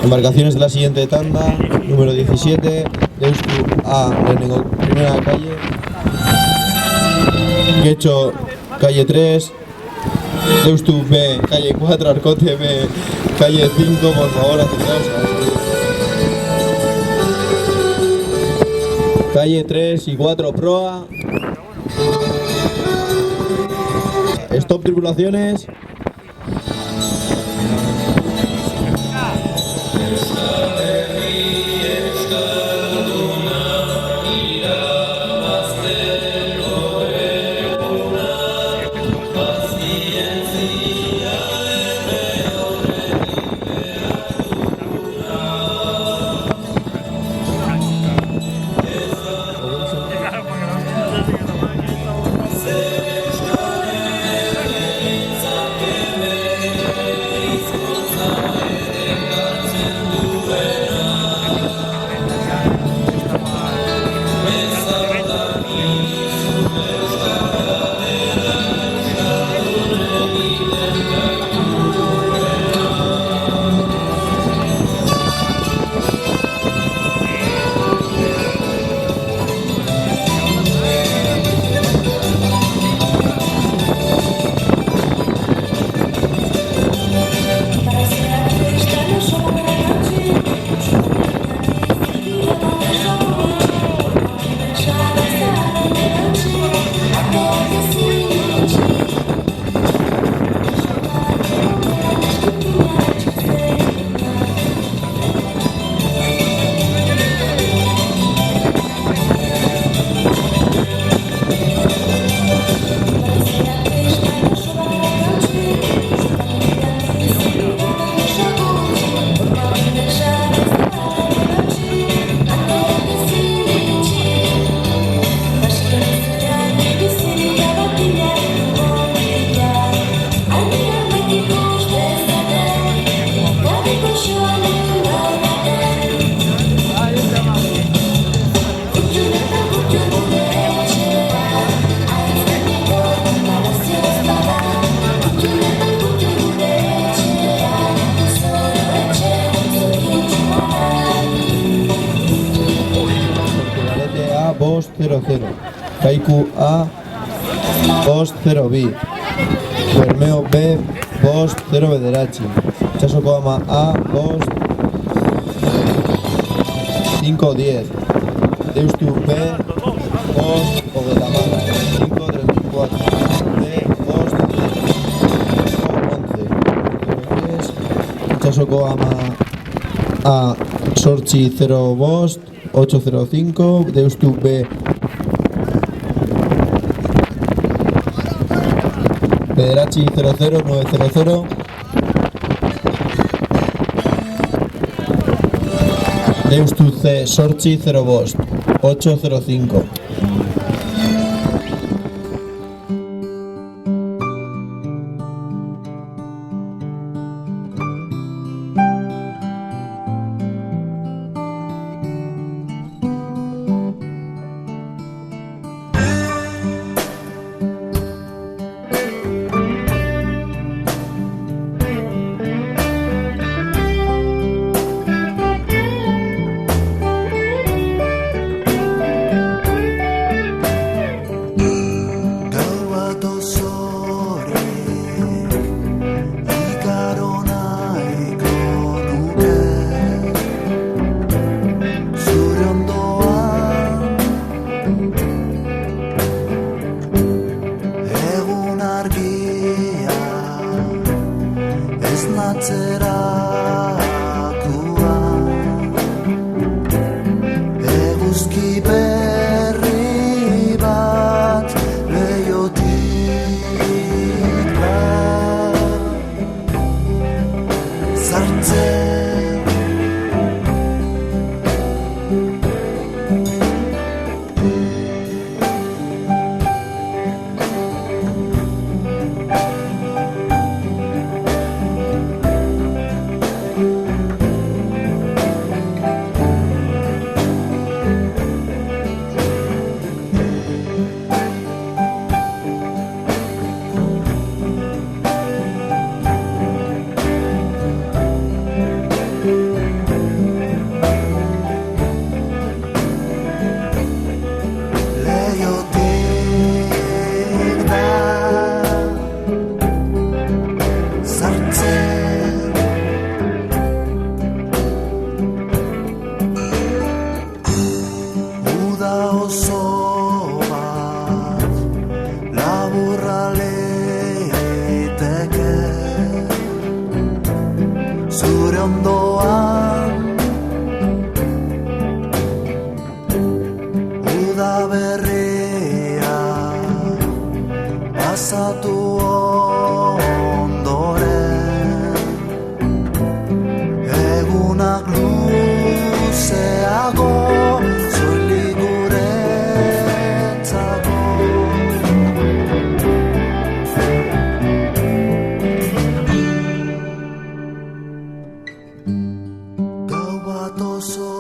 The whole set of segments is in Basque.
Embarcaciones de la siguiente tanda, número 17, Deustu A, Lehenengo, primera calle, Quecho, calle 3, Deustu B, calle 4, Arcote B, calle 5, por favor, acercaos a la salida. Calle 3 y 4, proa. Stop tripulaciones. Bost 00, Kaiku A, Bost 0B, Bermeo B, Bost 0 Bederatzi, Itxasokoama A, Bost 510, Deustu B, Bost Ogetamala, 534, D, Bost 511, Itxasokoama A, Sortzi 0 Bost 805, Deustu B, Bederatzi 00900, Deustu C, Sortzi 0 Bost 805.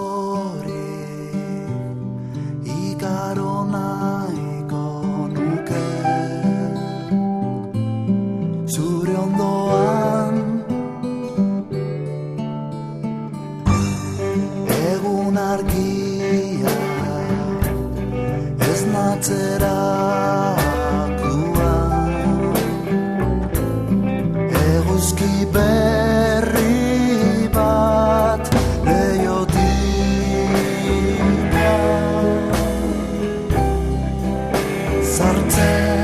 hori igaro nahiko nuke zure ondoan egun argia ez natzerakoan eguzki berri bat leiotik sartzen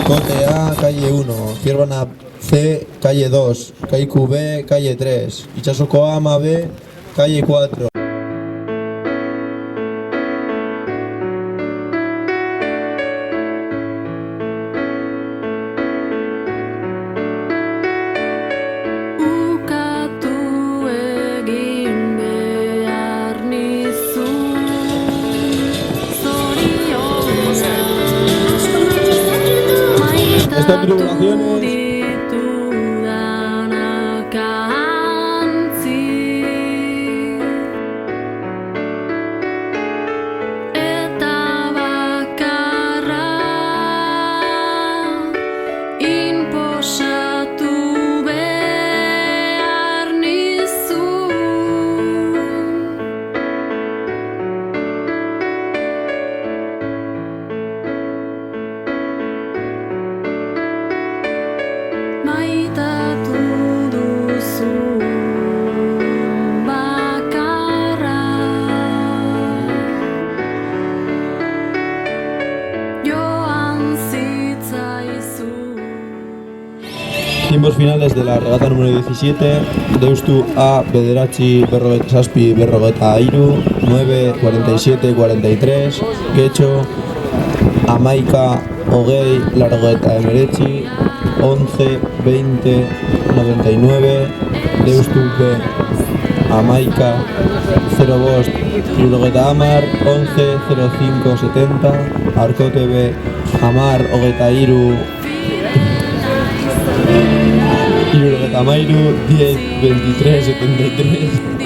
Cote A, calle 1, Zierbana C, calle 2, Kaiku B, calle 3, Itsasoko Ama B, calle 4. Estas tribulaciones tiempos finales de la regata número 17, Deustu A, Bederatzi, Berrogeta Zazpi, Berrogeta Iru, 9, 47, 43, Getxo, Amaika, Hogei, Larogeta Emeretzi, 11, 20, 99, Deustu B, Amaika, 0 bost, Irurogeta Amar, 11, 05, 70, Arkote B, Amar, Hogeita Iru, Irurogeta Amairu, 10, 23, 73.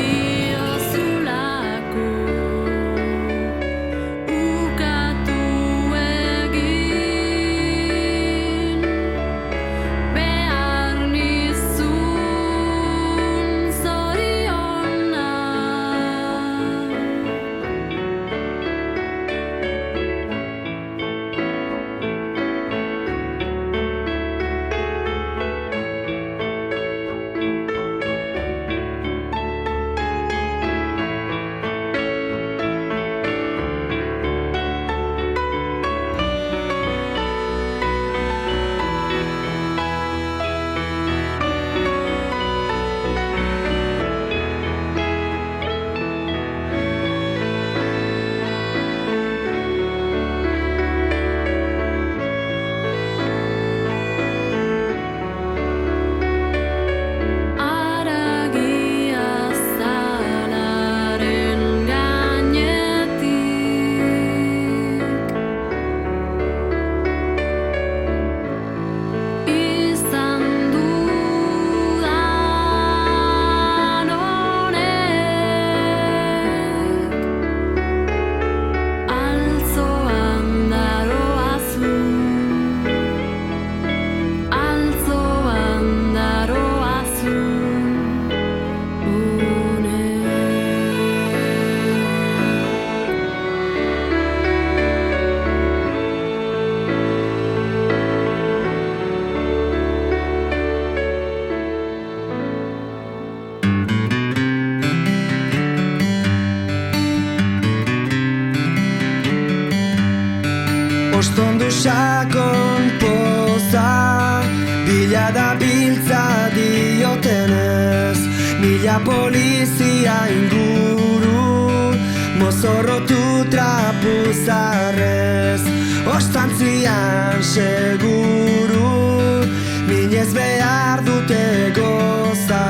Ostondu sakon poza, bila da biltza diotenez, mila Mila polizia inguru, mozorrotu trapuzarrez, ostantzian seguru, minez behar dute goza,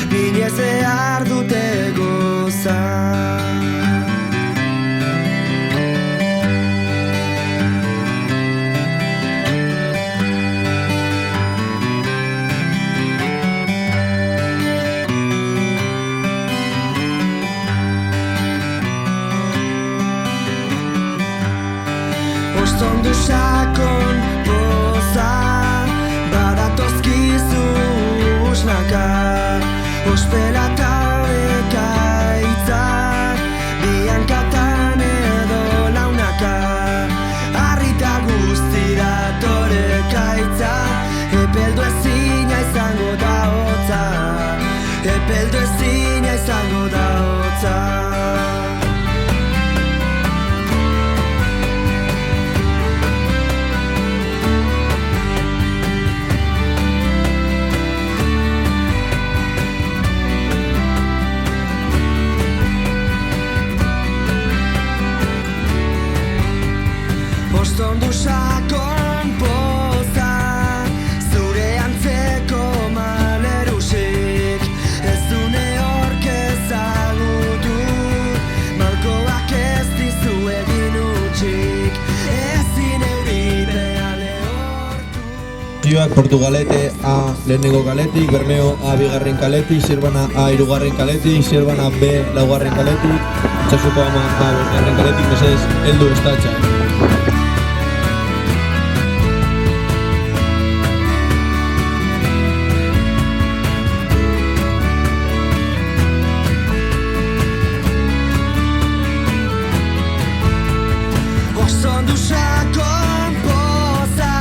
minez behar dute goza. Ostondu sakon poza, badatozkizu usnaka, ospelata ekaitzak, biankatan edo launaka, harrita guzti datore ekaitza, epeldu ezina izango da hotza, epeldu ezina izango da hotza. Ostondu sakon poza, zure antzeko malerusik, ez dune hork ezagutu, malkoak ez dizu egin utxik, ezin euri behale hortu. Zioak Portugalete A lehenengo kaletik, Bermeo A bigarren kaletik, Sirbana A hirugarren kaletik, Sirbana B laugarren kaletik, Itxasuko Ama A bosgarren kaletik, mesedez, heldu estatxa. Ostondu sakon poza,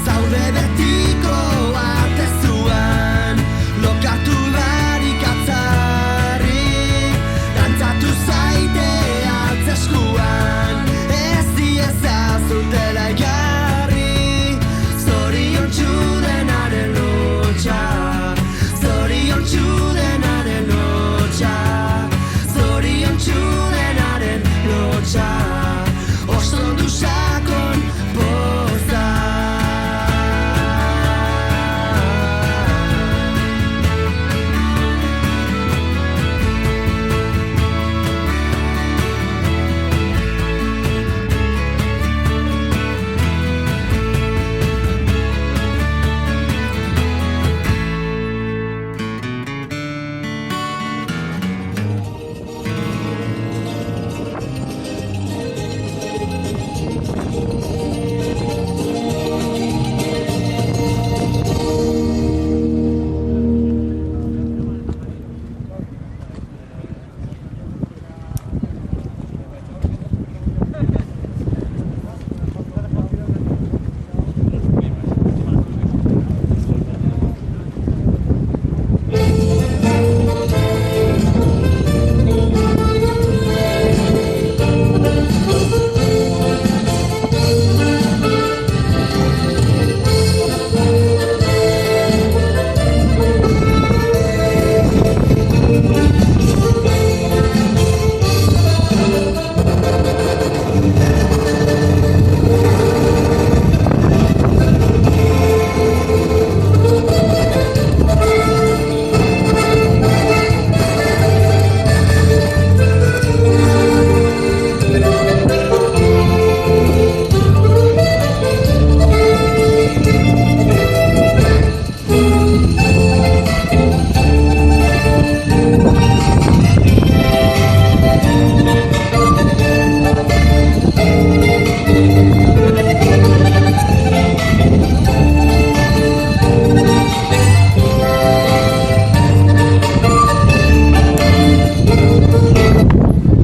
zaude betiko atezuan, lokatu barik atzarri, dantzatu zaite atzeskuan, ez diezazutela egarri, zoriontsu denaren lotxa, zoriontsu denaren lotxa, zoriontsu denaren lotxa. Ostondu sakon poza.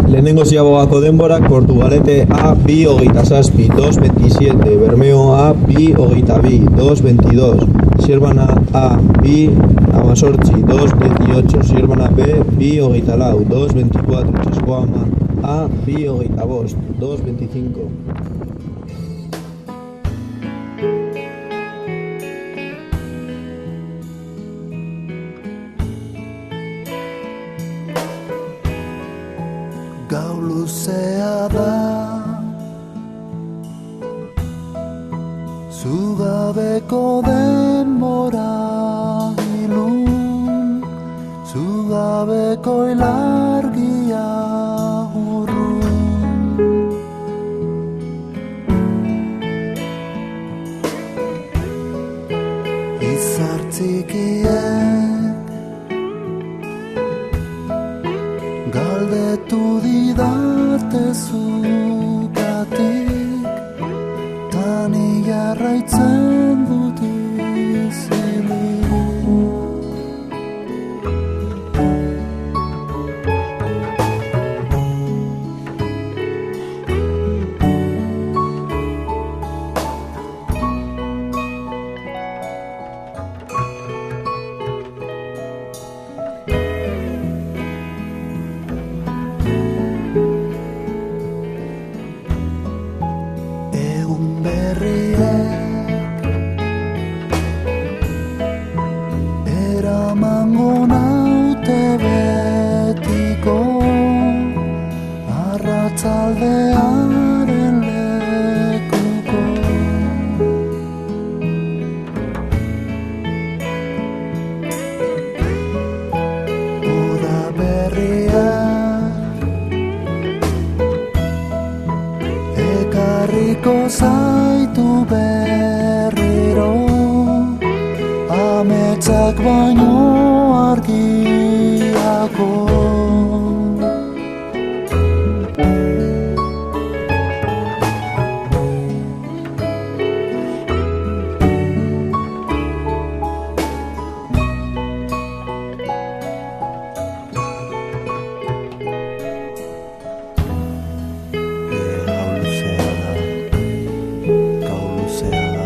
Lehenengo ziabogako denborak Portugalete A bi 27, 2:27, Bermeo A bi 22, 2:22, Sirbana A bi 18, 2:18, Sirbana B bi 24, 2:24, Itxasko Ama A bi 25, 2:25. Gau luzea da Zugabeko denbora ilun Zugabeko ilargia urrun Izar txikiek galdetu didate zugatik Tani jarraitzen dut izilik Egun berriek eramango naute betiko arratsaldearen lekuko Uda berriak ekarriko zaitu berriro ametsak baino argiako Gau luzea da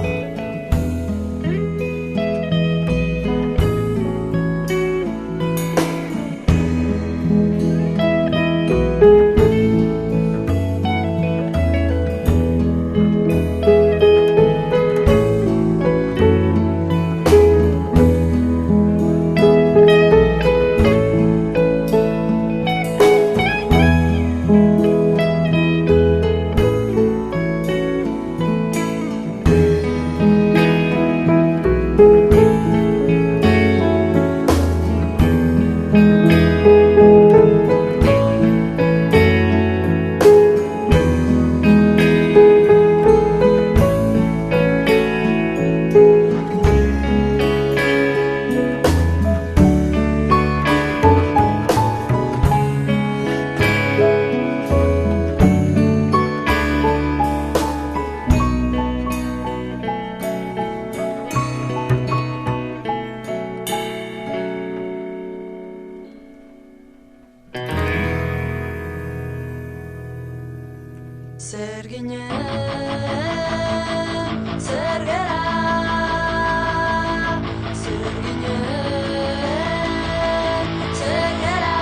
Zer ginen, zer gara, zer ginen, zer gara.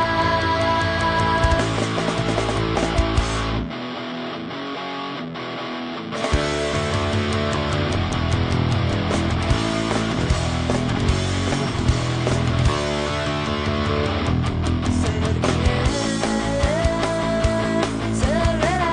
Zer ginen, zer gara.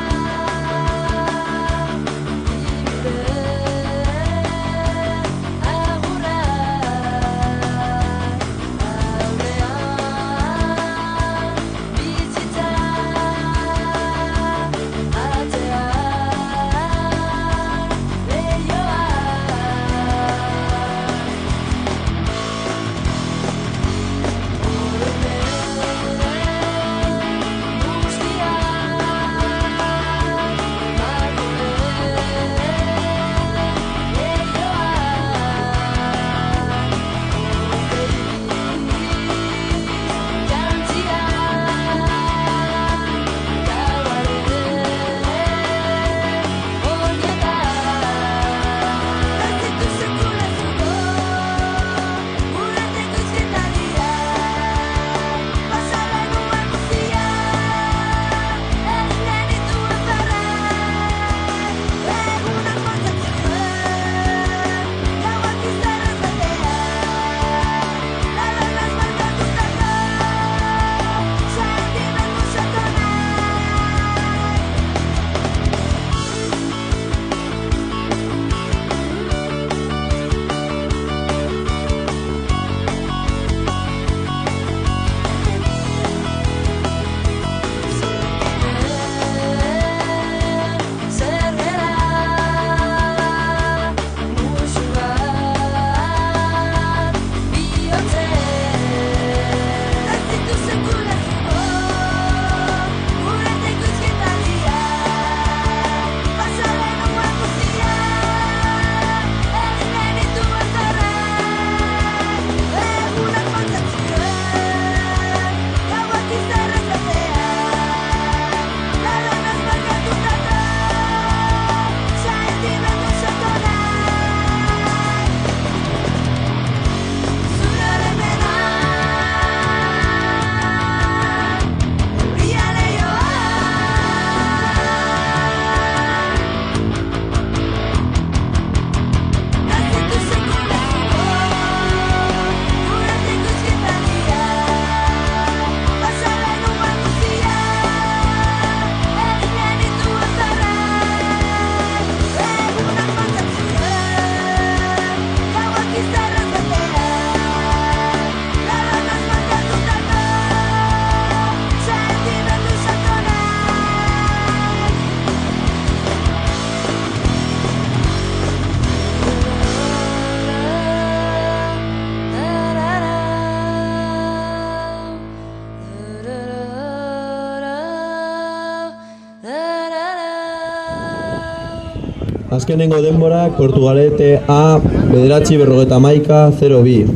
Azkenengo denbora, Portugalete A, bederatzi berrogeta maika, 0-2.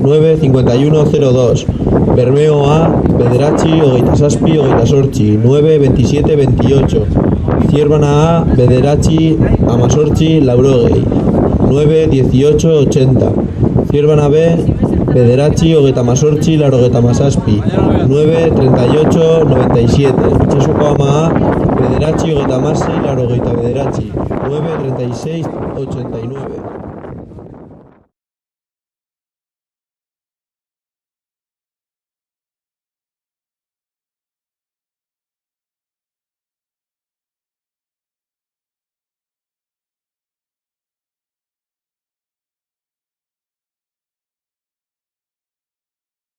9-51-02. Bermeo A, bederatzi, hogeita zazpi, hogeita sortzi, 9-27-28. Zierbana A, bederatzi, amazortzi, laurogei, 9-18-80. Zierbana B, bederatzi, hogeita amazortzi, laurogeta amazazpi, 9-38-97. Itxasuko ama A, bederatzi, hogeita amasei, laurogeita bederatzi, 9-36-89.